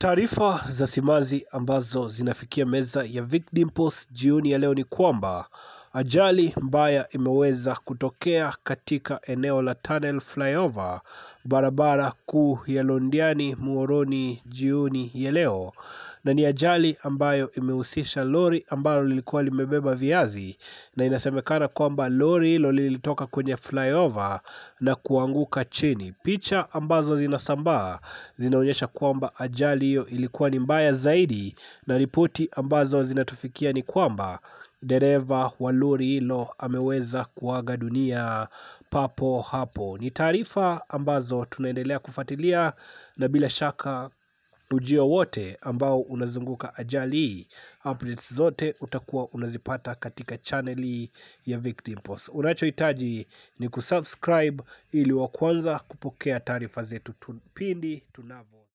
Taarifa za simanzi ambazo zinafikia meza ya Vic Dimples jioni ya leo ni kwamba ajali mbaya imeweza kutokea katika eneo la Tunnel Flyover, barabara kuu ya Londiani Muhoroni jioni ya leo, na ni ajali ambayo imehusisha lori ambalo lilikuwa limebeba viazi, na inasemekana kwamba lori hilo lilitoka kwenye flyover na kuanguka chini. Picha ambazo zinasambaa zinaonyesha kwamba ajali hiyo ilikuwa ni mbaya zaidi, na ripoti ambazo zinatufikia ni kwamba dereva wa lori hilo ameweza kuaga dunia papo hapo. Ni taarifa ambazo tunaendelea kufuatilia, na bila shaka ujio wote ambao unazunguka ajali hii, updates zote utakuwa unazipata katika channel hii ya Vic Dimples. Unachohitaji ni kusubscribe ili wa kwanza kupokea taarifa zetu pindi tunavyo